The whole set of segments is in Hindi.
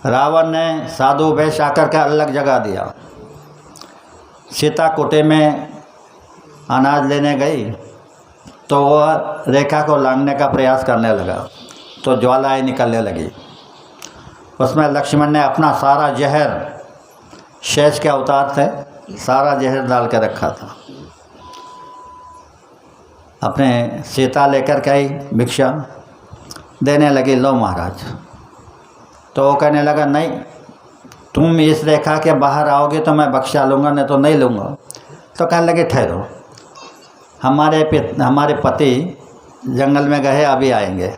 रावण ने साधु वेश आकर के अलग जगा दिया। सीता कुटी में अनाज लेने गई तो वह रेखा को लांघने का प्रयास करने लगा तो ज्वालाएं निकलने लगी। उसमें लक्ष्मण ने अपना सारा जहर, शेष के अवतार थे, सारा जहर डाल के रखा था। अपने सीता लेकर के आई, भिक्षा देने लगी, लो महाराज। तो वो कहने लगा, नहीं, तुम इस रेखा के बाहर आओगे तो मैं बख्शा लूँगा, नहीं तो नहीं लूँगा। तो कहने लगे, ठहरो, हमारे पति जंगल में गए, अभी आएंगे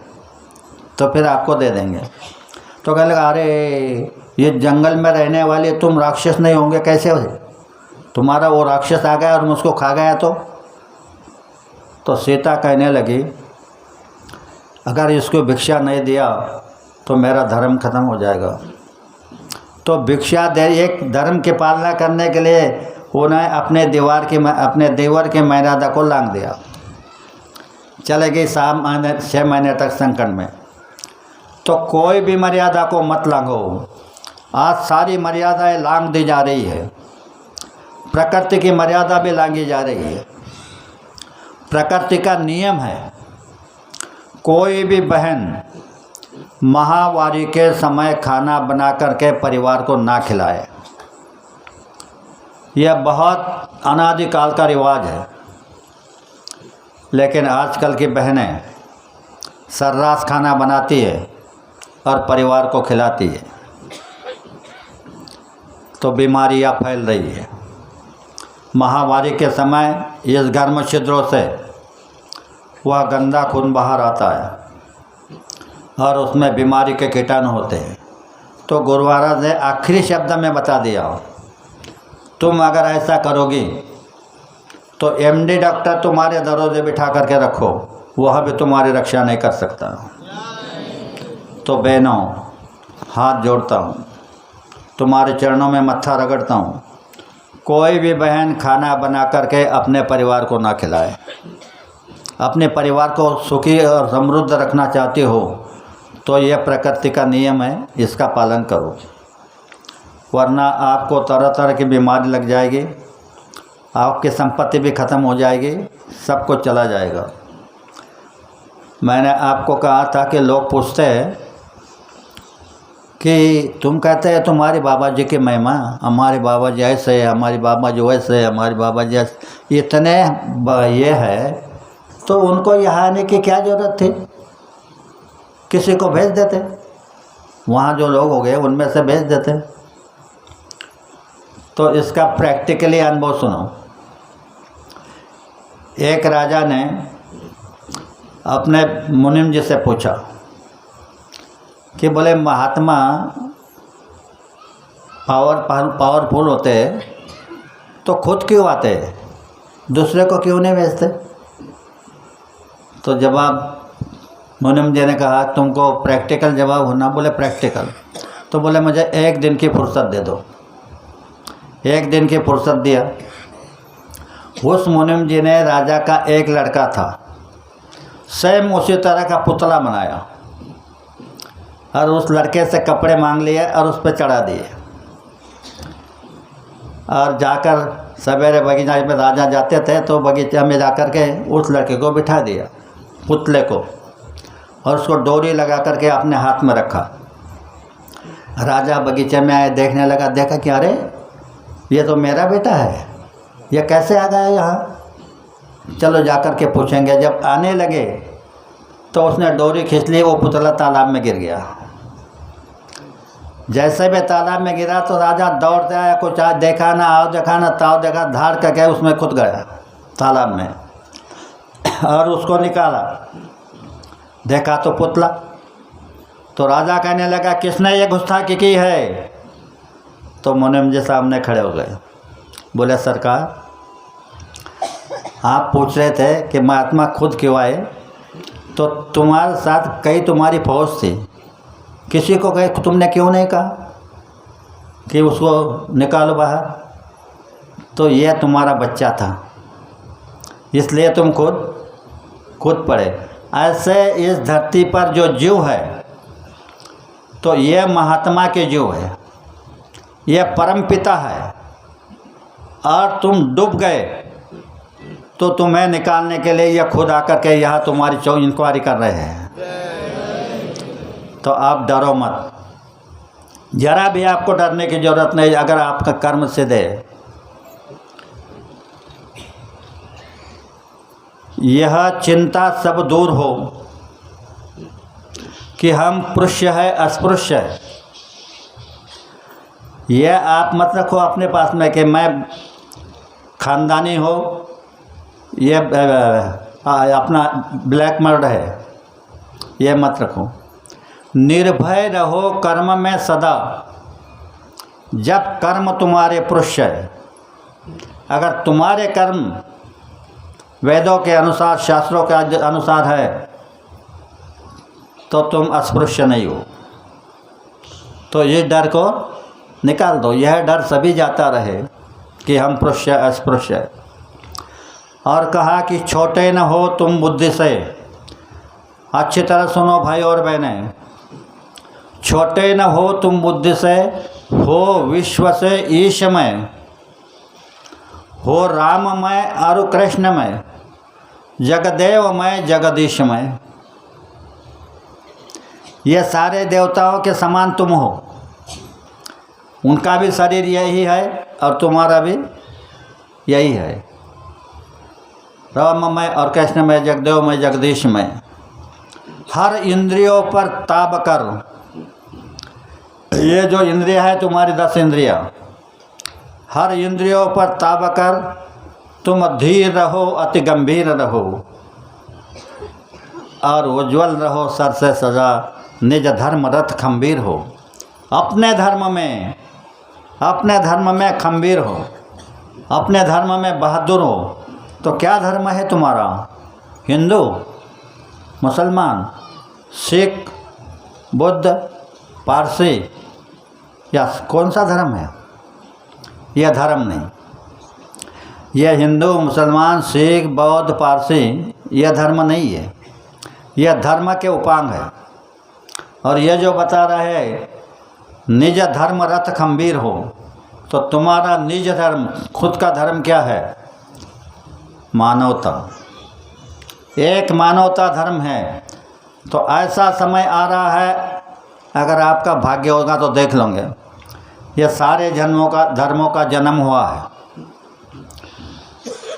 तो फिर आपको दे देंगे। तो कहने लगा, अरे ये जंगल में रहने वाले तुम राक्षस नहीं होंगे कैसे हो? तुम्हारा वो राक्षस आ गया और मुझको खा गया तो सीता कहने लगी, अगर इसको भिक्षा नहीं दिया तो मेरा धर्म खत्म हो जाएगा। तो भिक्षा दे, एक धर्म की पालना करने के लिए उन्हें अपने देवर के मर्यादा को लांघ दिया। चले गई 6 महीने तक संकट में। तो कोई भी मर्यादा को मत लांघो। आज सारी मर्यादाएं लांघ दी जा रही है। प्रकृति की मर्यादा भी लांघी जा रही है। प्रकृति का नियम है, कोई भी बहन माहवारी के समय खाना बना करके परिवार को ना खिलाए। यह बहुत अनादिकाल का रिवाज है। लेकिन आजकल की बहनें सर्रास खाना बनाती है और परिवार को खिलाती है, तो बीमारियां फैल रही है। माहवारी के समय इस गर्म छिद्रों से वह गंदा खून बाहर आता है और उसमें बीमारी के कीटाणु होते हैं। तो गुरु महाराज ने आखिरी शब्द में बता दिया, तुम अगर ऐसा करोगी तो एमडी डॉक्टर तुम्हारे दरोजे बिठा करके रखो, वह भी तुम्हारी रक्षा नहीं कर सकता। तो बहनों, हाथ जोड़ता हूँ, तुम्हारे चरणों में मत्था रगड़ता हूँ, कोई भी बहन खाना बना करके अपने परिवार को ना खिलाए। अपने परिवार को सुखी और समृद्ध रखना चाहते हो तो यह प्रकृति का नियम है, इसका पालन करो, वरना आपको तरह तरह की बीमारी लग जाएगी, आपकी संपत्ति भी ख़त्म हो जाएगी, सब कुछ चला जाएगा। मैंने आपको कहा था कि लोग पूछते हैं कि तुम कहते हैं तुम्हारे बाबा जी की महिमा, हमारे बाबा जी ऐसे है, हमारे बाबा जी वैसे है, हमारे बाबा जी इतने ये है, तो उनको यहाँ आने की क्या ज़रूरत थी? किसी को भेज देते, वहाँ जो लोग हो गए उनमें से भेज देते। तो इसका प्रैक्टिकली अनुभव सुनो। एक राजा ने अपने मुनिम जी से पूछा कि बोले, महात्मा पावरफुल होते तो खुद क्यों आते, दूसरे को क्यों नहीं भेजते? तो जवाब मुनिम जी ने कहा, तुमको प्रैक्टिकल जवाब होना। बोले प्रैक्टिकल? तो बोले मुझे 1 दिन की फुर्सत दे दो। 1 दिन की फुर्सत दिया। उस मुनिम जी ने राजा का एक लड़का था, सेम उसी तरह का पुतला बनाया और उस लड़के से कपड़े मांग लिए और उस पर चढ़ा दिए और जाकर सवेरे बगीचा में राजा जाते थे तो बगीचा में जाकर के उस लड़के को बिठा दिया, पुतले को, और उसको डोरी लगा करके अपने हाथ में रखा। राजा बगीचे में आए, देखने लगा, देखा कि अरे ये तो मेरा बेटा है, ये कैसे आ गया यहाँ? चलो जाकर के पूछेंगे। जब आने लगे तो उसने डोरी खींच ली, वो पुतला तालाब में गिर गया। जैसे भी तालाब में गिरा तो राजा दौड़ते आया, कुछ आज देखा ना, आओ देखा ना, ताव देखा, धाड़ करके उसमें खुद गया तालाब में और उसको निकाला। देखा तो पुतला। तो राजा कहने लगा, किसने ये गुस्ताखी की है? तो मुनिम जी सामने खड़े हो गए। बोले, सरकार, आप पूछ रहे थे कि महात्मा खुद क्यों आए, तो तुम्हारे साथ कई तुम्हारी फौज थी, किसी को कहे तुमने क्यों नहीं कहा कि उसको निकालो बाहर? तो यह तुम्हारा बच्चा था, इसलिए तुम खुद पड़े। ऐसे इस धरती पर जो जीव है तो ये महात्मा के जो है, ये परम पिता है, और तुम डूब गए तो तुम्हें निकालने के लिए ये खुद आकर के यहाँ तुम्हारी इंक्वायरी कर रहे हैं। तो आप डरो मत, जरा भी आपको डरने की ज़रूरत नहीं अगर आपका कर्म सिद्ध है। यह चिंता सब दूर हो कि हम पुरुष है अस्पृश्य है, यह आप मत रखो अपने पास में कि मैं खानदानी हो, ये अपना ब्लैक मर्ड है, यह मत रखो। निर्भय रहो कर्म में सदा, जब कर्म तुम्हारे पुरुष है। अगर तुम्हारे कर्म वेदों के अनुसार, शास्त्रों के अनुसार है, तो तुम अस्पृश्य नहीं हो। तो इस डर को निकाल दो, यह डर सभी जाता रहे कि हम पुरुष अस्पृश्य है। और कहा कि छोटे न हो तुम बुद्धि से। अच्छी तरह सुनो भाई और बहनें, छोटे न हो तुम बुद्धि से, हो विश्व से ईशमय, हो राममय और कृष्णमय, जगदेवमय जगदीशमय। ये सारे देवताओं के समान तुम हो, उनका भी शरीर यही है और तुम्हारा भी यही है। राममय और कृष्णमय, जगदेवमय जगदीशमय। हर इंद्रियों पर ताब कर, ये जो इंद्रिया है तुम्हारी 10 इंद्रिया, हर इंद्रियों पर ताब कर तुम धीर रहो, अति गंभीर रहो, और उज्ज्वल रहो सर से सजा, निज धर्म रथ खंबीर हो। अपने धर्म में खंबीर हो, अपने धर्म में बहादुर हो। तो क्या धर्म है तुम्हारा? हिंदू, मुसलमान, सिख, बुद्ध, पारसी, या कौन सा धर्म है? यह धर्म नहीं। यह हिंदू, मुसलमान, सिख, बौद्ध, पारसी, यह धर्म नहीं है, यह धर्म के उपांग है। और यह जो बता रहा है निज धर्म रथ खंबीर हो, तो तुम्हारा निज धर्म, खुद का धर्म क्या है? मानवता। एक मानवता धर्म है। तो ऐसा समय आ रहा है, अगर आपका भाग्य होगा तो देख लोगे, ये सारे धर्मों का जन्म हुआ है।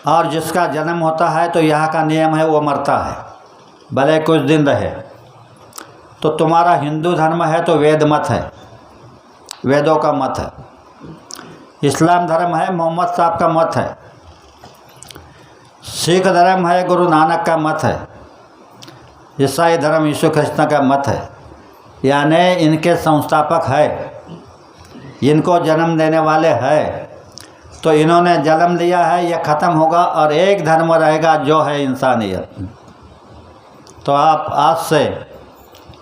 और जिसका जन्म होता है तो यहाँ का नियम है वो मरता है, भले कुछ दिन रहे। तो तुम्हारा हिंदू धर्म है तो वेद मत है, वेदों का मत है। इस्लाम धर्म है, मोहम्मद साहब का मत है। सिख धर्म है, गुरु नानक का मत है। ईसाई धर्म यीशु कृष्ण का मत है। यानी इनके संस्थापक है, इनको जन्म देने वाले हैं। तो इन्होंने जन्म लिया है, यह ख़त्म होगा और एक धर्म रहेगा जो है इंसानियत। तो आप आज से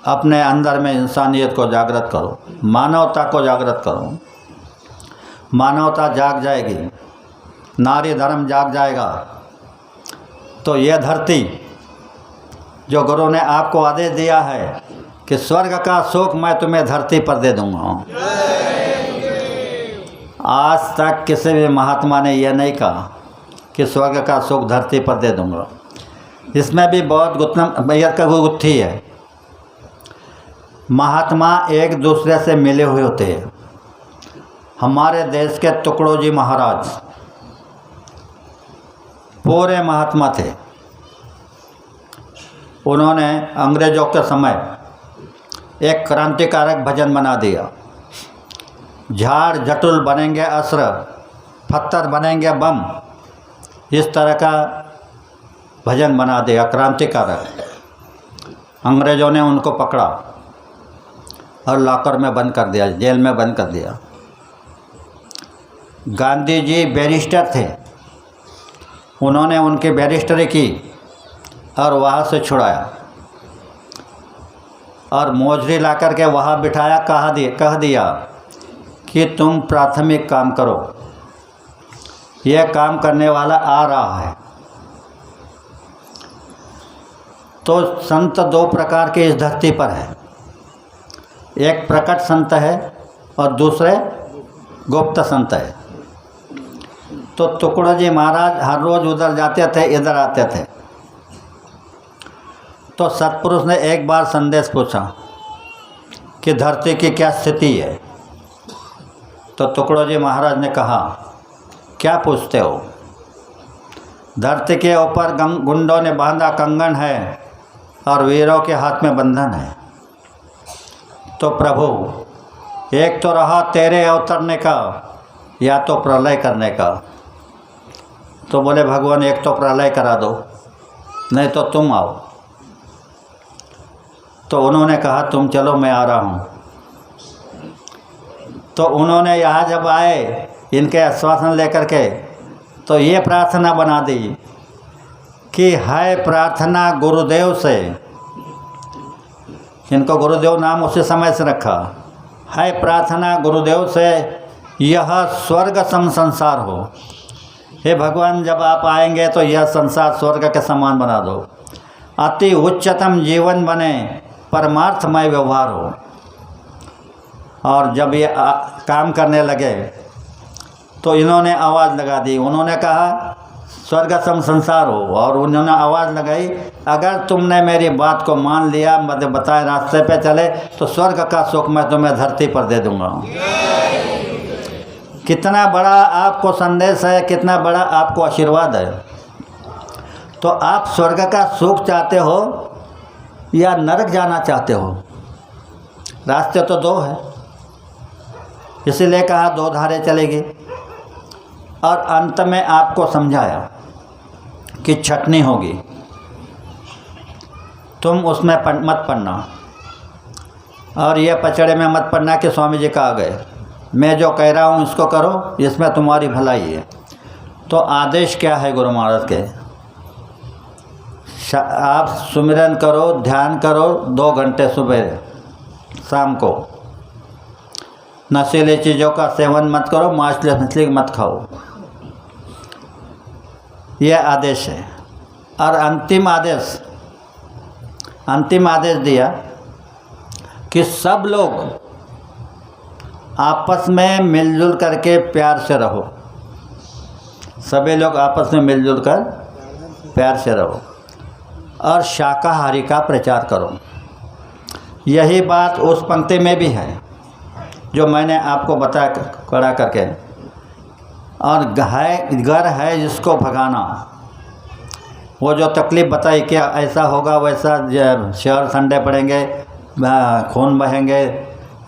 अपने अंदर में इंसानियत को जागृत करो, मानवता को जागृत करो। मानवता जाग जाएगी, नारी धर्म जाग जाएगा। तो यह धरती जो गुरु ने आपको आदेश दिया है कि स्वर्ग का सुख मैं तुम्हें धरती पर दे दूँगा, आज तक किसी भी महात्मा ने यह नहीं कहा कि स्वर्ग का सुख धरती पर दे दूँगा। इसमें भी बहुत गुत्थी है। महात्मा एक दूसरे से मिले हुए होते हैं। हमारे देश के तुकड़ो जी महाराज पूरे महात्मा थे। उन्होंने अंग्रेज़ों के समय एक क्रांतिकारक भजन बना दिया। झाड़ जटुल बनेंगे अस्त्र, पत्थर बनेंगे बम, इस तरह का भजन बना दिया क्रांतिकारक। अंग्रेज़ों ने उनको पकड़ा और लॉकर में बंद कर दिया, जेल में बंद कर दिया। गांधी जी बैरिस्टर थे, उन्होंने उनकी बैरिस्टरी की और वहाँ से छुड़ाया और मोजरी ला कर के वहाँ बिठाया। कह दिया कि तुम प्राथमिक काम करो, यह काम करने वाला आ रहा है। तो संत दो प्रकार के इस धरती पर है। एक प्रकट संत है और दूसरे गुप्त संत है। तो टुकड़ो जी महाराज हर रोज़ उधर जाते थे, इधर आते थे। तो सतपुरुष ने एक बार संदेश पूछा कि धरती की क्या स्थिति है। तो टुकड़ो जी महाराज ने कहा, क्या पूछते हो? धरती के ऊपर गुंडों ने बांधा कंगन है और वीरों के हाथ में बंधन है। तो प्रभु, एक तो रहा तेरे अवतरने का या तो प्रलय करने का। तो बोले भगवान एक तो प्रलय करा दो, नहीं तो तुम आओ। तो उन्होंने कहा तुम चलो, मैं आ रहा हूँ। तो उन्होंने यहाँ जब आए इनके आश्वासन लेकर के, तो ये प्रार्थना बना दी कि है प्रार्थना गुरुदेव से, इनको गुरुदेव नाम उसी समय से रखा, है प्रार्थना गुरुदेव से यह स्वर्ग सम संसार हो। हे भगवान, जब आप आएंगे तो यह संसार स्वर्ग के समान बना दो, अति उच्चतम जीवन बने, परमार्थमय व्यवहार हो। और जब ये काम करने लगे तो इन्होंने आवाज़ लगा दी, उन्होंने कहा स्वर्ग सम संसार हो, और उन्होंने आवाज़ लगाई अगर तुमने मेरी बात को मान लिया, मुझे बताए रास्ते पे चले, तो स्वर्ग का सुख मैं तुम्हें धरती पर दे दूंगा। कितना बड़ा आपको संदेश है, कितना बड़ा आपको आशीर्वाद है। तो आप स्वर्ग का सुख चाहते हो या नरक जाना चाहते हो? रास्ते तो दो है, इसीलिए कहा दो धारे चलेगी। और अंत में आपको समझाया कि छटनी होगी, तुम उसमें मत पड़ना, और ये पचड़े में मत पड़ना कि स्वामी जी का आ गए, मैं जो कह रहा हूँ इसको करो, इसमें तुम्हारी भलाई है। तो आदेश क्या है गुरु महाराज के? आप सुमिरन करो, ध्यान करो 2 घंटे सुबह शाम को, नशीली चीज़ों का सेवन मत करो, मांस मछली मत खाओ, यह आदेश है। और अंतिम आदेश दिया कि सब लोग आपस में मिलजुल करके प्यार से रहो, सभी लोग आपस में मिलजुल कर प्यार से रहो, और शाकाहारी का प्रचार करो। यही बात उस पंक्ति में भी है जो मैंने आपको बताया कड़ा करके। और घर है जिसको भगाना, वो जो तकलीफ़ बताई कि ऐसा होगा वैसा, शहर ठंडे पड़ेंगे, खून बहेंगे,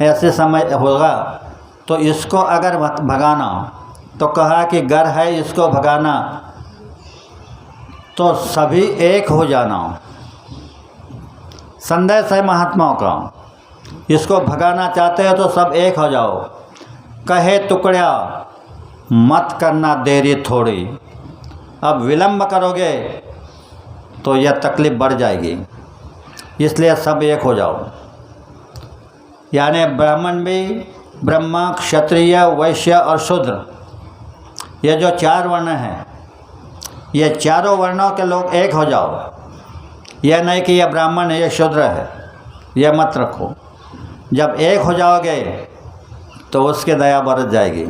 ऐसे समय होगा, तो इसको अगर भगाना, तो कहा कि घर है इसको भगाना, तो सभी एक हो जाना। संदेश है महात्माओं का, इसको भगाना चाहते हो तो सब एक हो जाओ। कहे टुकड़ा मत करना देरी थोड़ी, अब विलंब करोगे तो यह तकलीफ़ बढ़ जाएगी, इसलिए सब एक हो जाओ। यानी ब्राह्मण भी, ब्रह्मा, क्षत्रिय, वैश्य और शूद्र, ये जो 4 वर्ण हैं, ये चारों वर्णों के लोग एक हो जाओ। यह नहीं कि यह ब्राह्मण है, यह शूद्र है, यह मत रखो। जब एक हो जाओगे तो उसकी दया बरस जाएगी,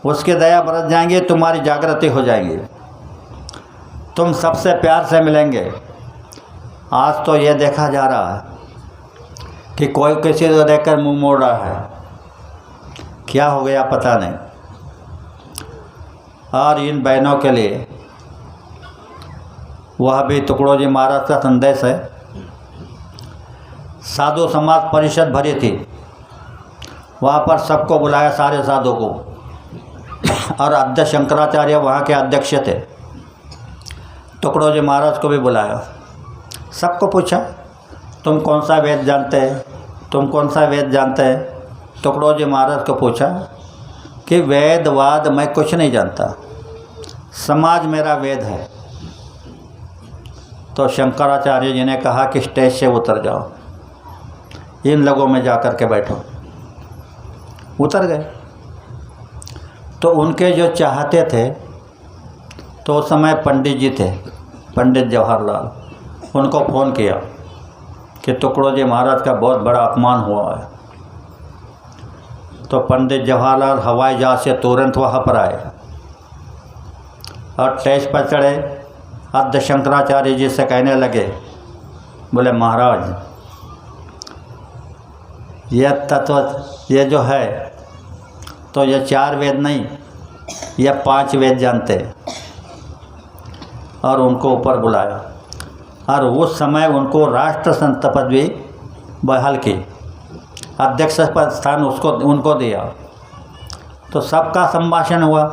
उसकी दया बरस जाएंगी, तुम्हारी जागृति हो जाएगी, तुम सबसे प्यार से मिलेंगे। आज तो ये देखा जा रहा है कि कोई किसी को देखकर मुंह मोड़ रहा है, क्या हो गया पता नहीं। और इन बहनों के लिए वह भी टुकड़ो जी महाराज का संदेश है। साधु समाज परिषद भरी थी, वहाँ पर सबको बुलाया, सारे साधु को, और अध्यक्ष शंकराचार्य वहाँ के अध्यक्ष थे। टुकड़ो जी महाराज को भी बुलाया, सबको पूछा तुम कौन सा वेद जानते हैं, तुम कौन सा वेद जानते हैं। टुकड़ो जी महाराज को पूछा कि वेदवाद मैं कुछ नहीं जानता, समाज मेरा वेद है। तो शंकराचार्य जी ने कहा कि स्टेज से उतर जाओ, इन लोगों में जा कर के बैठो। उतर गए। तो उनके जो चाहते थे, तो उस समय पंडित जी थे, पंडित जवाहरलाल, उनको फ़ोन किया कि तुकडोजी महाराज का बहुत बड़ा अपमान हुआ है। तो पंडित जवाहरलाल हवाई जहाज से तुरंत वहाँ पर आए और स्टेज पर चढ़े। आद्य शंकराचार्य जी से कहने लगे, बोले महाराज यह तत्व ये जो है तो ये 4 वेद नहीं, यह 5 वेद जानते। और उनको ऊपर बुलाया और उस समय उनको राष्ट्र संत पदवी बहाल की, अध्यक्ष पद स्थान उनको दिया। तो सबका संभाषण हुआ।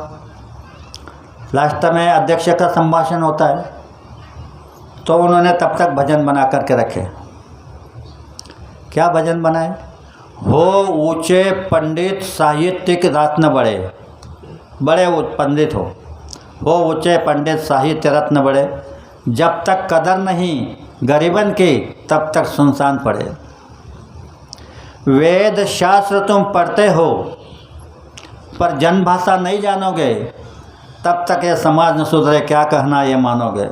लास्ट में अध्यक्ष का संभाषण होता है। तो उन्होंने तब तक भजन बना करके रखे। क्या भजन बनाए? हो ऊंचे पंडित साहित्यिक रत्न बड़े, बड़े पंडित हो ऊंचे पंडित साहित्य रत्न बड़े, जब तक कदर नहीं गरीबन की तब तक सुनसान पड़े। वेद शास्त्र तुम पढ़ते हो पर जन भाषा नहीं जानोगे, तब तक ये समाज न सुधरे, क्या कहना ये मानोगे।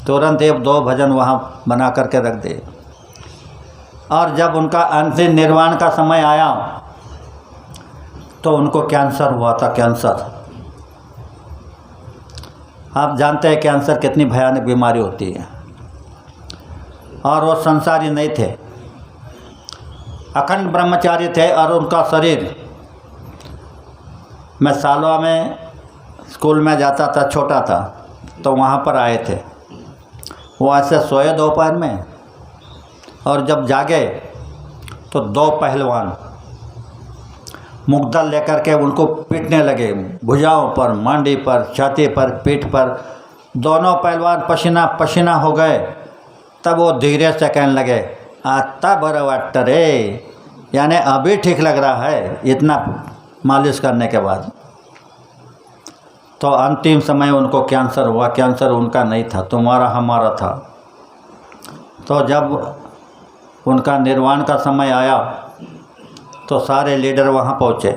तुरंत 1-2 भजन वहाँ बना करके रख दिए। और जब उनका अंतिम निर्वाण का समय आया तो उनको कैंसर हुआ था। कैंसर, आप जानते हैं कैंसर कितनी भयानक बीमारी होती है। और वो संसारी नहीं थे, अखंड ब्रह्मचारी थे। और उनका शरीर, मैं सालवा में स्कूल में जाता था, छोटा था, तो वहाँ पर आए थे। वो ऐसे सोए दोपहर में और जब जागे तो 2 पहलवान मुग्दल लेकर के उनको पीटने लगे, भुजाओं पर, मांडी पर, छाती पर, पीठ पर। दोनों पहलवान पसीना पसीना हो गए। तब वो धीरे से कहने लगे, आता बड़ा वाट रे, यानी अभी ठीक लग रहा है इतना मालिश करने के बाद। तो अंतिम समय उनको कैंसर हुआ। कैंसर उनका नहीं था, तुम्हारा हमारा था। तो जब उनका निर्वाण का समय आया तो सारे लीडर वहाँ पहुँचे।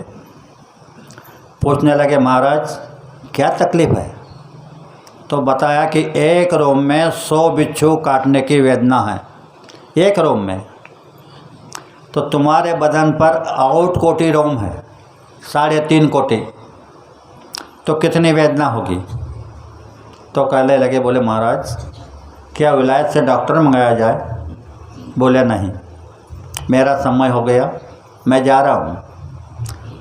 पूछने लगे, महाराज क्या तकलीफ़ है? तो बताया कि एक रोम में 100 बिच्छू काटने की वेदना है, एक रोम में। तो तुम्हारे बदन पर 8 कोटि रोम है, 3.5 कोटि, तो कितनी वेदना होगी? तो कहने लगे, बोले महाराज क्या विलायत से डॉक्टर मंगाया जाए? बोले नहीं, मेरा समय हो गया, मैं जा रहा हूँ।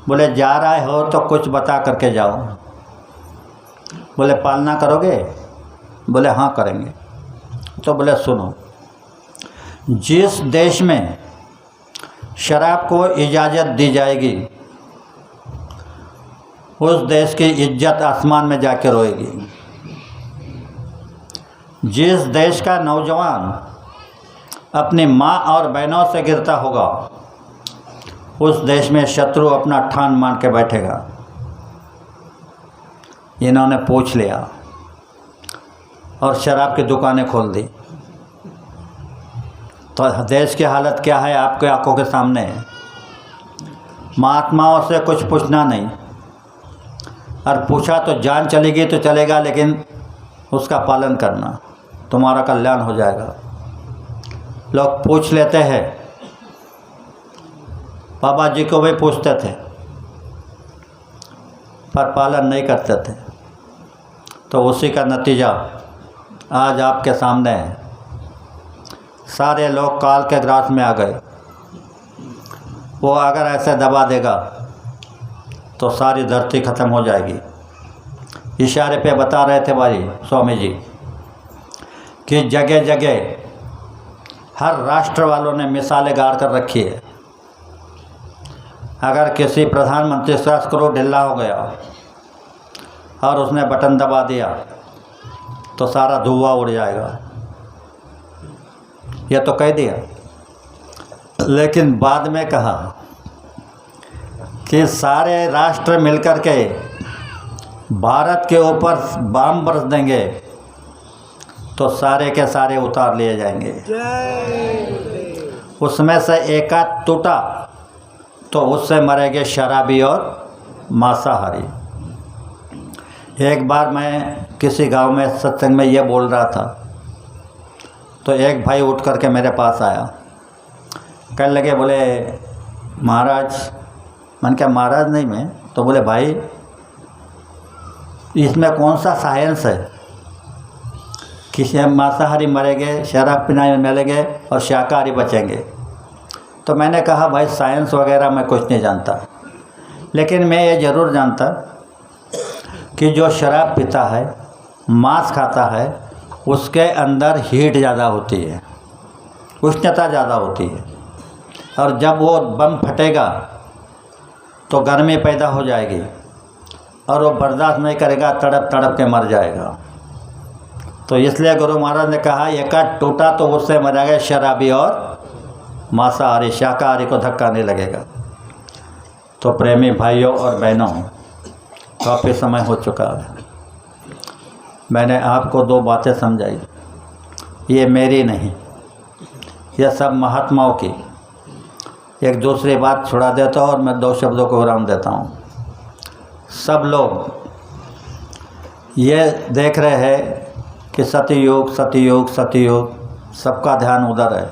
बोले जा रहे हो तो कुछ बता करके जाओ। बोले पालना करोगे? बोले हाँ करेंगे। तो बोले सुनो, जिस देश में शराब को इजाज़त दी जाएगी उस देश की इज्जत आसमान में जाकर रोएगी। जिस देश का नौजवान अपनी माँ और बहनों से गिरता होगा उस देश में शत्रु अपना ठान मान के बैठेगा। इन्होंने पूछ लिया और शराब की दुकानें खोल दी। तो देश की हालत क्या है आपके आंखों के सामने है। महात्माओं से कुछ पूछना नहीं, और पूछा तो जान चलेगी तो चलेगा, लेकिन उसका पालन करना, तुम्हारा कल्याण हो जाएगा। लोग पूछ लेते हैं, बाबा जी को भी पूछते थे पर पालन नहीं करते थे। तो उसी का नतीजा आज आपके सामने है। सारे लोग काल के ग्रास में आ गए। वो अगर ऐसे दबा देगा तो सारी धरती ख़त्म हो जाएगी। इशारे पे बता रहे थे भाई स्वामी जी कि जगह जगह हर राष्ट्र वालों ने मिसालें गाड़ कर रखी है। अगर किसी प्रधानमंत्री का स्क्रू ढीला हो गया और उसने बटन दबा दिया तो सारा धुआं उड़ जाएगा, यह तो कह दिया। लेकिन बाद में कहा कि सारे राष्ट्र मिलकर के भारत के ऊपर बम बरस देंगे तो सारे के सारे उतार लिए जाएंगे। उसमें से एका टूटा तो उससे मरेंगे शराबी और मांसाहारी। एक बार मैं किसी गांव में सत्संग में ये बोल रहा था तो एक भाई उठ करके मेरे पास आया, कहने लगे, बोले महाराज। मैंने कहा महाराज नहीं मैं। तो बोले भाई इसमें कौन सा साइंस है, किसी मांसाहारी मरेंगे, शराब पीने में मरेंगे और शाकाहारी बचेंगे। तो मैंने कहा भाई साइंस वगैरह मैं कुछ नहीं जानता, लेकिन मैं ये ज़रूर जानता कि जो शराब पीता है, मांस खाता है, उसके अंदर हीट ज़्यादा होती है, उष्णता ज़्यादा होती है, और जब वो बम फटेगा तो गर्मी पैदा हो जाएगी और वो बर्दाश्त नहीं करेगा, तड़प तड़प के मर जाएगा। तो इसलिए गुरु महाराज ने कहा एक टूटा तो उससे मरेगा शराबी और मांसाहारी, शाकाहारी को धक्का नहीं लगेगा। तो प्रेमी भाइयों और बहनों, काफ़ी समय हो चुका है, मैंने आपको 2 बातें समझाई, ये मेरी नहीं, यह सब महात्माओं की। एक दूसरी बात छुड़ा देता हूँ और मैं 2 शब्दों को विराम देता हूँ। सब लोग ये देख रहे हैं कि सतयुग सतयुग सतयुग, सबका ध्यान उधर है।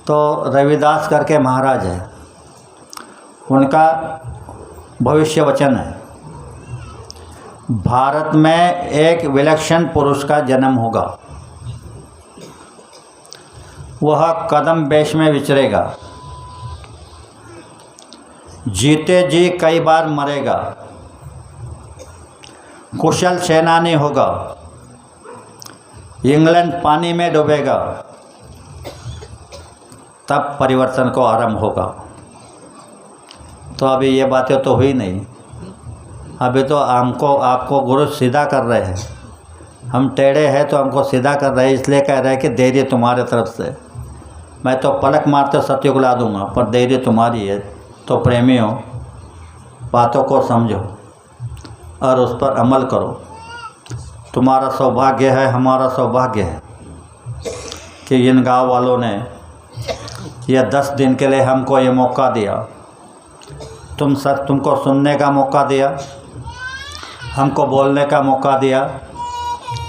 तो रविदास करके महाराज है, उनका भविष्य वचन है, भारत में एक विलक्षण पुरुष का जन्म होगा, वह कदम बेश में विचरेगा, जीते जी कई बार मरेगा, कुशल सेनानी होगा, इंग्लैंड पानी में डूबेगा, तब परिवर्तन को आरंभ होगा। तो अभी ये बातें तो हुई नहीं, अभी तो हमको आपको गुरु सीधा कर रहे हैं, हम टेढ़े हैं तो हमको सीधा कर रहे हैं, इसलिए कह रहे हैं कि धैर्य तुम्हारे तरफ से। मैं तो पलक मारते सत्युग ला दूंगा, पर धैर्य तुम्हारी है। तो प्रेमियों, बातों को समझो और उस पर अमल करो। तुम्हारा सौभाग्य है, हमारा सौभाग्य है कि इन गांव वालों ने यह 10 दिन के लिए हमको ये मौका दिया, तुमको सुनने का मौका दिया, हमको बोलने का मौका दिया।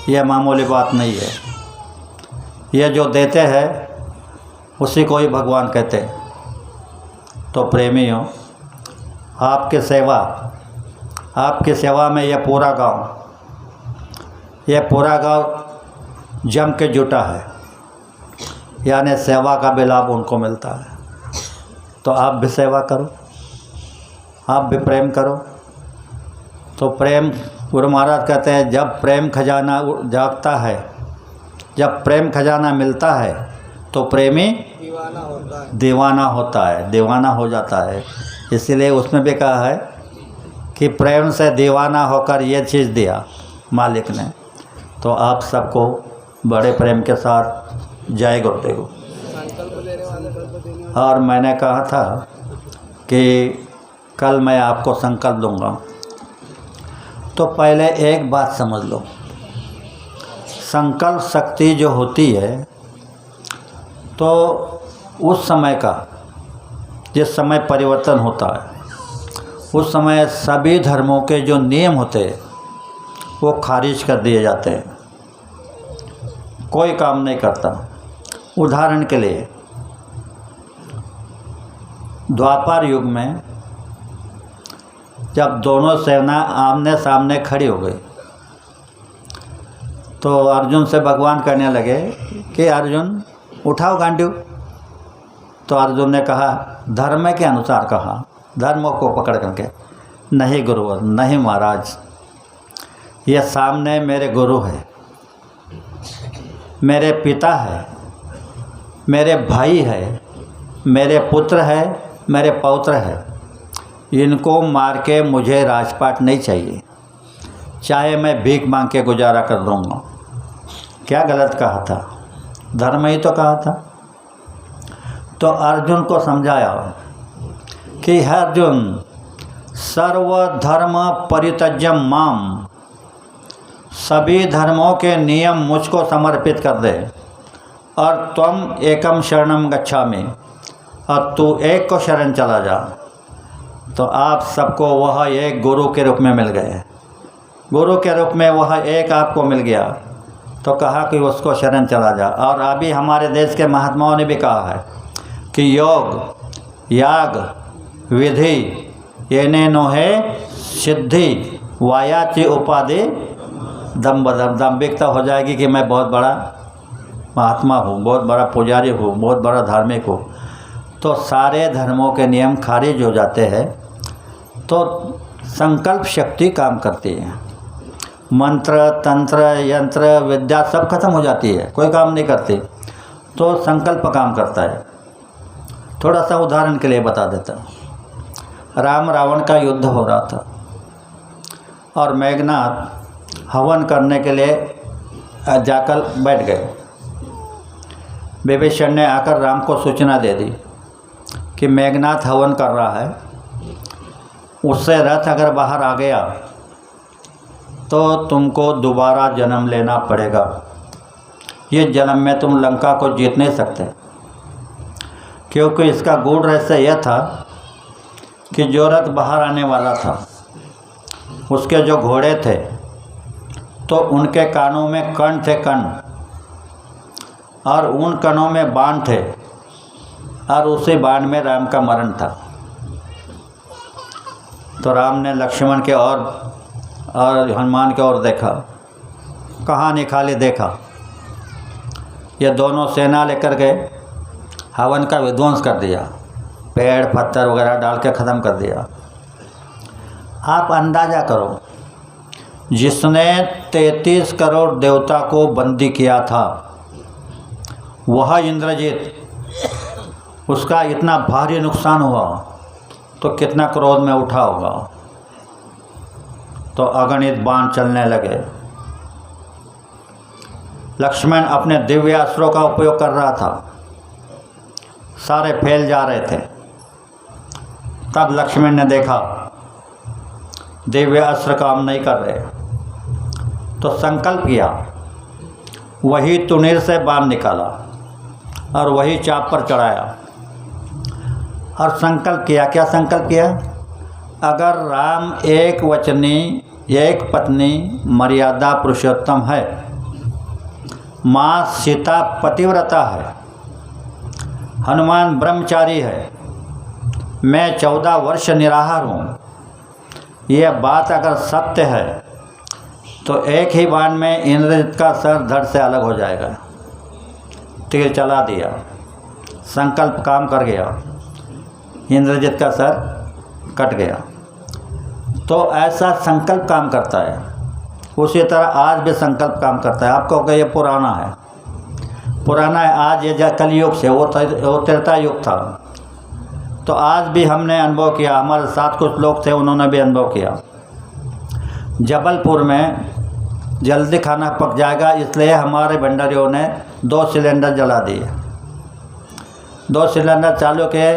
यह मामूली बात नहीं है, यह जो देते हैं उसी को ही भगवान कहते हैं। तो प्रेमियों, आपकी सेवा में यह पूरा गांव जम के जुटा है, यानी सेवा का भी लाभ उनको मिलता है। तो आप भी सेवा करो, आप भी प्रेम करो। तो प्रेम, गुरु महाराज कहते हैं, जब प्रेम खजाना जागता है, जब प्रेम खजाना मिलता है तो प्रेमी दीवाना हो जाता है। इसीलिए उसमें भी कहा है कि प्रेम से दीवाना होकर ये चीज़ दिया मालिक ने। तो आप सबको बड़े प्रेम के साथ जय गुरुदेव। और मैंने कहा था कि कल मैं आपको संकल्प दूंगा, तो पहले एक बात समझ लो, संकल्प शक्ति जो होती है, तो उस समय का, जिस समय परिवर्तन होता है, उस समय सभी धर्मों के जो नियम होते हैं वो खारिज कर दिए जाते हैं, कोई काम नहीं करता। उदाहरण के लिए द्वापर युग में जब दोनों सेना आमने सामने खड़ी हो गई, तो अर्जुन से भगवान कहने लगे कि अर्जुन उठाओ गांडीव। तो अर्जुन ने कहा, धर्म के अनुसार कहा, धर्म को पकड़ करके, नहीं गुरुवर, नहीं महाराज, ये सामने मेरे गुरु है, मेरे पिता है, मेरे भाई है, मेरे पुत्र है, मेरे पौत्र है, इनको मार के मुझे राजपाट नहीं चाहिए, चाहे मैं भीख मांग के गुजारा कर दूँगा। क्या गलत कहा था? धर्म ही तो कहा था। तो अर्जुन को समझाया कि हे अर्जुन, सर्वधर्म परित्यज्यम माम, सभी धर्मों के नियम मुझको समर्पित कर दे, और त्वम एकम शरणम गच्छामि, और तू एक को शरण चला जा। तो आप सबको वह एक गुरु के रूप में मिल गए, गुरु के रूप में वह एक आपको मिल गया। तो कहा कि उसको शरण चला जा। और अभी हमारे देश के महात्माओं ने भी कहा है कि योग याग विधि येने नोहे सिद्धि वायाची उपाधि दम्भिकता हो जाएगी कि मैं बहुत बड़ा महात्मा हूँ, बहुत बड़ा पुजारी हूँ, बहुत बड़ा धार्मिक हूँ, तो सारे धर्मों के नियम खारिज हो जाते हैं। तो संकल्प शक्ति काम करती है। मंत्र तंत्र यंत्र विद्या सब खत्म हो जाती है, कोई काम नहीं करती, तो संकल्प काम करता है। थोड़ा सा उदाहरण के लिए बता देता हूँ। राम रावण का युद्ध हो रहा था और मेघनाथ हवन करने के लिए जाकर बैठ गए। विभीषण ने आकर राम को सूचना दे दी कि मेघनाथ हवन कर रहा है, उससे रथ अगर बाहर आ गया तो तुमको दोबारा जन्म लेना पड़ेगा। ये जन्म में तुम लंका को जीत नहीं सकते, क्योंकि इसका गूढ़ रहस्य यह था कि जो रथ बाहर आने वाला था उसके जो घोड़े थे तो उनके कानों में कण थे, कण, और उन कणों में बाण थे, और उसी बाण में राम का मरण था। तो राम ने लक्ष्मण के और हनुमान के ओर देखा, कहाँ निकाले देखा, ये दोनों सेना लेकर गए, हवन का विध्वंस कर दिया, पेड़ पत्थर वगैरह डाल के ख़त्म कर दिया। आप अंदाज़ा करो, जिसने 33 करोड़ देवता को बंदी किया था वह इंद्रजीत, उसका इतना भारी नुकसान हुआ तो कितना क्रोध में उठा होगा। तो अगणित बाण चलने लगे। लक्ष्मण अपने दिव्य अस्त्रों का उपयोग कर रहा था, सारे फैल जा रहे थे। तब लक्ष्मण ने देखा दिव्य अस्त्र काम नहीं कर रहे, तो संकल्प किया, वही तुनीर से बाण निकाला और वही चाप पर चढ़ाया और संकल्प किया। क्या संकल्प किया? अगर राम एक वचनी एक पत्नी मर्यादा पुरुषोत्तम है, माँ सीता पतिव्रता है, हनुमान ब्रह्मचारी है, मैं 14 वर्ष निराहार हूँ, यह बात अगर सत्य है तो एक ही बाण में इंद्रजित का सर धड़ से अलग हो जाएगा। तीर चला दिया, संकल्प काम कर गया, इंद्रजित का सर कट गया। तो ऐसा संकल्प काम करता है। उसी तरह आज भी संकल्प काम करता है। आपको कहो ये पुराना है, पुराना है, आज ये कलयुग से, वो त्रेता युग था। तो आज भी हमने अनुभव किया, हमारे साथ कुछ लोग थे उन्होंने भी अनुभव किया। जबलपुर में जल्दी खाना पक जाएगा इसलिए हमारे भंडारियों ने 2 सिलेंडर जला दिए। 2 सिलेंडर चालू किए।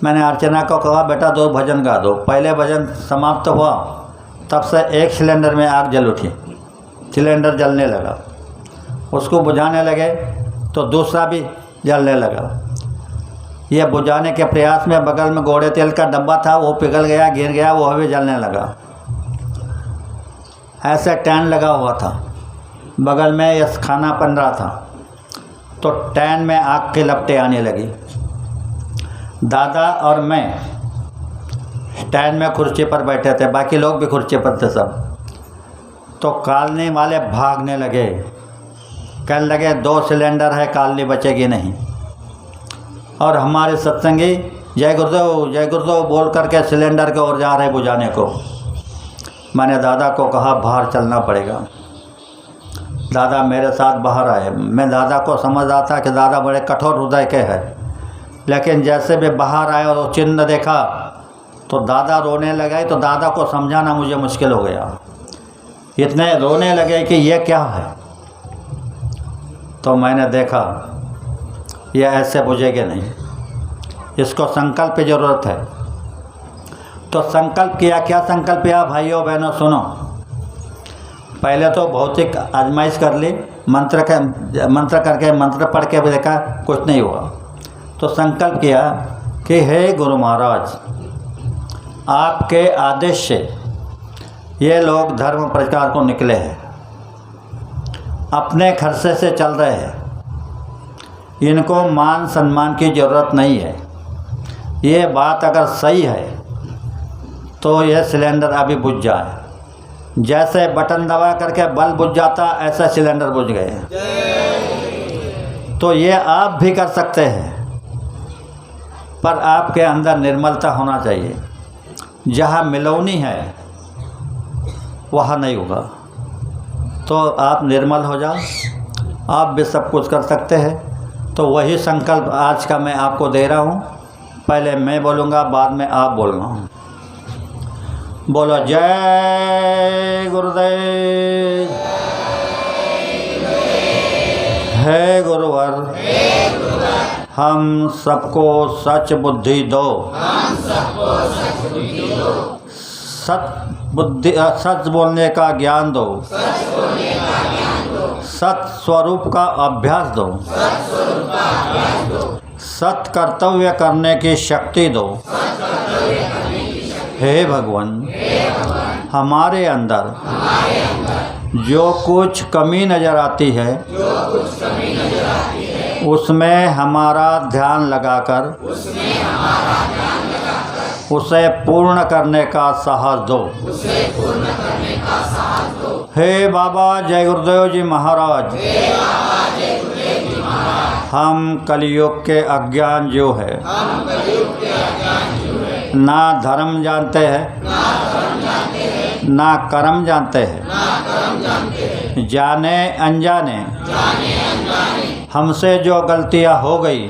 मैंने अर्चना को कहा बेटा 2 भजन गा दो। पहले भजन समाप्त हुआ, तब से एक सिलेंडर में आग जल उठी, सिलेंडर जलने लगा। उसको बुझाने लगे तो दूसरा भी जलने लगा। यह बुझाने के प्रयास में बगल में घोड़े तेल का डब्बा था, वो पिघल गया, गिर गया, वो भी जलने लगा। ऐसे टैन लगा हुआ था, बगल में यह खाना बन रहा था, तो टैन में आग की लपटें आने लगी। दादा और मैं टैन में कुर्सी पर बैठे थे, बाकी लोग भी कुर्सी पर थे सब। तो कॉलोनी वाले भागने लगे, कहने लगे 2 सिलेंडर है, कॉलोनी बचेगी नहीं। और हमारे सत्संगी जय गुरुदेव बोल करके सिलेंडर की ओर जा रहे बुझाने को। मैंने दादा को कहा बाहर चलना पड़ेगा। दादा मेरे साथ बाहर आए। मैं दादा को समझ रहा था कि दादा बड़े कठोर हृदय के हैं, लेकिन जैसे भी बाहर आए और चिन्ह देखा तो दादा रोने लगे। तो दादा को समझाना मुझे मुश्किल हो गया, इतने रोने लगे कि ये क्या है। तो मैंने देखा ये ऐसे बुझेगे नहीं, इसको संकल्प की ज़रूरत है। तो संकल्प किया। क्या संकल्प किया भाइयों बहनों सुनो। पहले तो भौतिक आजमाइश कर ली, मंत्र करके मंत्र पढ़ के भी देखा, कुछ नहीं हुआ। तो संकल्प किया कि हे गुरु महाराज, आपके आदेश से ये लोग धर्म प्रचार को निकले हैं, अपने खर्चे से चल रहे हैं, इनको मान सम्मान की ज़रूरत नहीं है। ये बात अगर सही है तो ये सिलेंडर अभी बुझ जाए। जैसे बटन दबा करके बल्ब बुझ जाता, ऐसा सिलेंडर बुझ गए। तो ये आप भी कर सकते हैं, पर आपके अंदर निर्मलता होना चाहिए। जहाँ मिलौनी है वहाँ नहीं होगा। तो आप निर्मल हो जाओ, आप भी सब कुछ कर सकते हैं। तो वही संकल्प आज का मैं आपको दे रहा हूँ। पहले मैं बोलूँगा, बाद में आप बोलना। बोलो जय गुरुदेव। हे गुरुवर, हम सबको सच बुद्धि दो। सच बोलने का ज्ञान दो। सत स्वरूप का अभ्यास दो। सत कर्तव्य करने की शक्ति दो। हे भगवान, हमारे अंदर जो कुछ कमी नज़र आती है उसमें हमारा ध्यान लगाकर उसे पूर्ण करने का साहस दो। हे बाबा जय गुरुदेव जी महाराज, हम कलयुग के अज्ञान जो है, ना धर्म जानते हैं, ना कर्म जानते हैं। जाने अनजाने हमसे जो गलतियां हो गई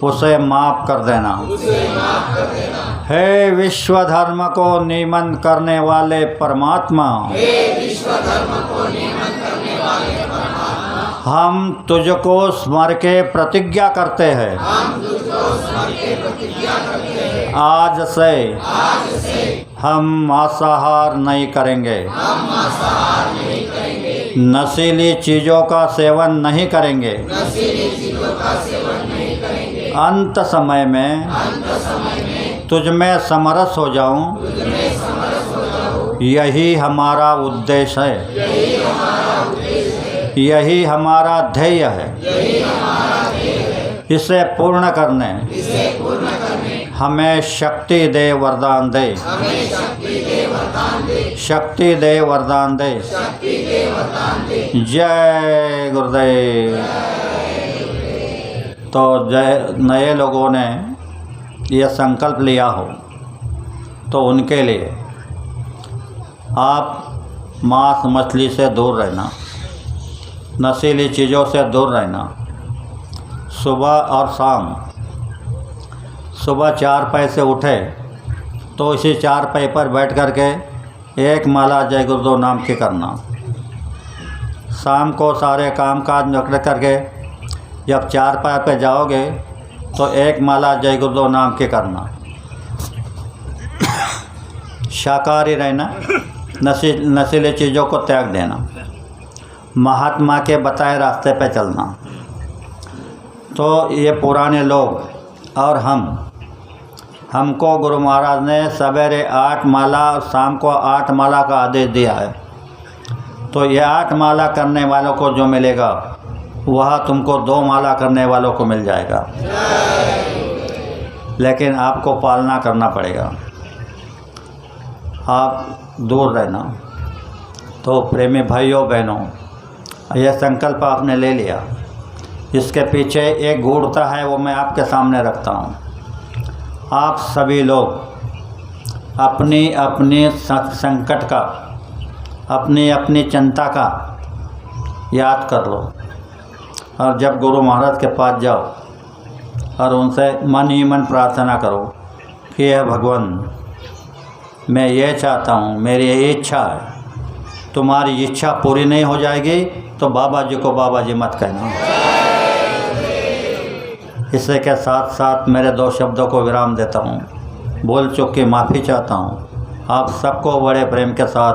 उसे माफ़ कर देना। हे विश्व धर्म को नियमन करने वाले परमात्मा, हम तुझको स्मर के प्रतिज्ञा करते हैं। आज से हम मांसाहार नहीं करेंगे, नशीली चीज़ों का सेवन नहीं करेंगे। अंत समय में तुझ में समरस हो जाऊं, यही हमारा उद्देश्य है, यही हमारा ध्येय है। इसे पूर्ण करने हमें शक्ति दे, वरदान दे। शक्ति दे, वरदान दे। जय गुरुदेव। तो जय नए लोगों ने यह संकल्प लिया हो तो उनके लिए आप मांस मछली से दूर रहना, नशीली चीज़ों से दूर रहना। सुबह और शाम, सुबह 4 पैर से उठे तो इसी 4 पैर पर बैठ कर के एक माला जय गुरुदेव नाम की करना। शाम को सारे काम काज निपट करके जब 4 पैर पे जाओगे तो एक माला जय गुरुदेव नाम की करना। शाकाहारी रहना, नशीले चीज़ों को त्याग देना, महात्मा के बताए रास्ते पे चलना। तो ये पुराने लोग और हमको गुरु महाराज ने सवेरे 8 माला और शाम को 8 माला का आदेश दिया है। तो ये 8 माला करने वालों को जो मिलेगा वह तुमको 2 माला करने वालों को मिल जाएगा। लेकिन आपको पालना करना पड़ेगा, आप दूर रहना। तो प्रेमी भाइयों बहनों, यह संकल्प आपने ले लिया। इसके पीछे एक गूढ़ता है, वो मैं आपके सामने रखता हूँ। आप सभी लोग अपनी अपनी संकट का, अपनी अपनी चिंता का याद कर लो और जब गुरु महाराज के पास जाओ और उनसे मन ही मन प्रार्थना करो कि हे भगवान, मैं ये चाहता हूँ, मेरी ये इच्छा है। तुम्हारी इच्छा पूरी नहीं हो जाएगी तो बाबा जी को बाबा जी मत कहना। इसी के साथ साथ मेरे 2 शब्दों को विराम देता हूँ। बोल चुक की माफ़ी चाहता हूँ। आप सबको बड़े प्रेम के साथ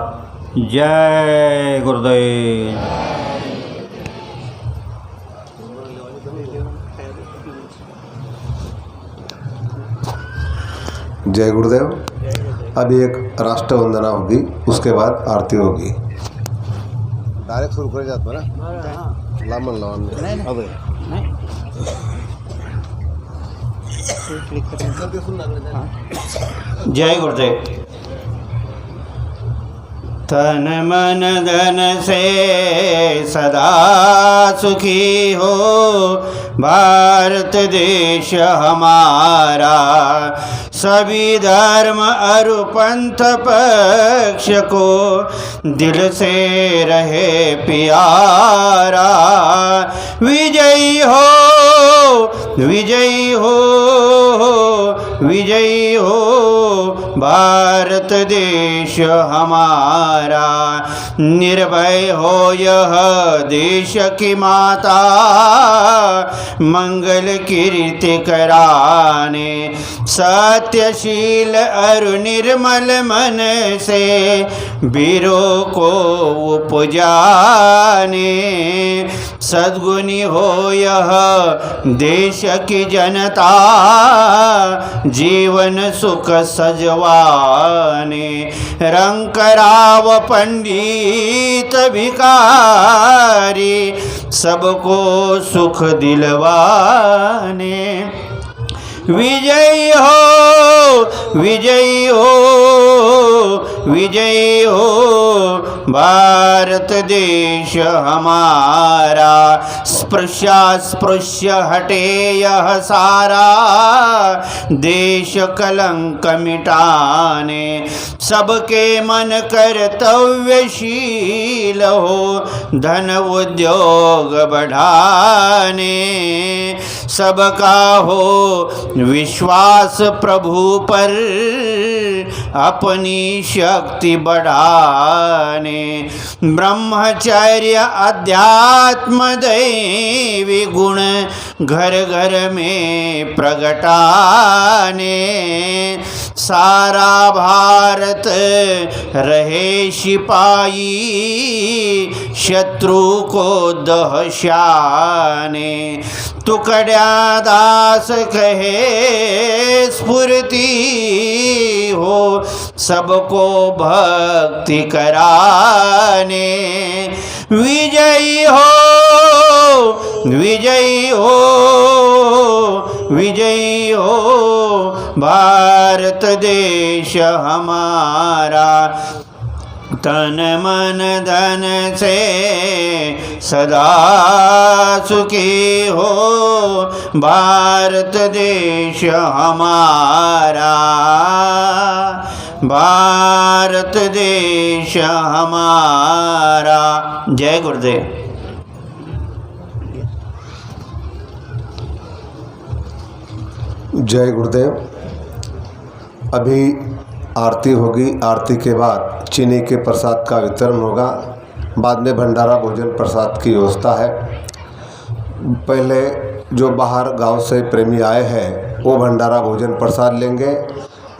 जय गुरुदेव। जय गुरुदेव। अभी एक राष्ट्र वंदना होगी, उसके बाद आरती होगी। डायरेक्ट सुरू करे जात बरं लांबून लावून नहीं जय गुरुदेव। तन मन धन से सदा सुखी हो भारत देश हमारा, सभी धर्म और पंथ पक्ष को दिल से रहे प्यारा। विजयी हो विजयी हो विजयी हो भारत देश हमारा। निर्भय हो यह देश की माता, मंगल कीर्ति कराने। सत्यशील और निर्मल मन से वीरों को उपजाने। सद्गुणी हो यह देश की जनता, जीवन सुख सजवाने। रंकराव पंडित भिखारी, सबको सुख दिलवाने। विजयी हो विजयी हो विजयी हो भारत देश हमारा। स्पृश्य हटे यह सारा, देश कलंक मिटाने। सबके मन कर्तव्यशील हो, धन उद्योग बढ़ाने। सबका हो विश्वास प्रभु पर, अपनी शक्ति बढ़ाने। ब्रह्मचर्य अध्यात्म दैवी गुण घर घर में प्रगटाने। सारा भारत रहे सिपाही, शत्रु को दहशाने। तुकड़िया दास कहे स्फूर्ति हो, सबको भक्ति कराने। विजयी हो विजयी हो विजयी हो भारत देश हमारा। तन मन धन से सदा सुखी हो भारत देश हमारा। भारत देश हमारा। जय गुरुदेव। जय गुरुदेव। अभी आरती होगी, आरती के बाद चीनी के प्रसाद का वितरण होगा, बाद में भंडारा भोजन प्रसाद की व्यवस्था है। पहले जो बाहर गांव से प्रेमी आए हैं वो भंडारा भोजन प्रसाद लेंगे,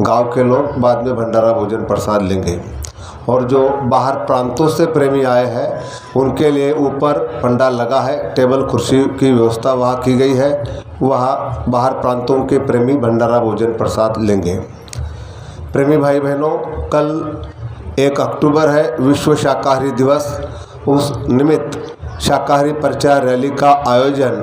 गांव के लोग बाद में भंडारा भोजन प्रसाद लेंगे। और जो बाहर प्रांतों से प्रेमी आए हैं उनके लिए ऊपर पंडाल लगा है, टेबल कुर्सी की व्यवस्था वहाँ की गई है, वहाँ बाहर प्रांतों के प्रेमी भंडारा भोजन प्रसाद लेंगे। प्रेमी भाई बहनों, कल 1 अक्टूबर है विश्व शाकाहारी दिवस। उस निमित्त शाकाहारी प्रचार रैली का आयोजन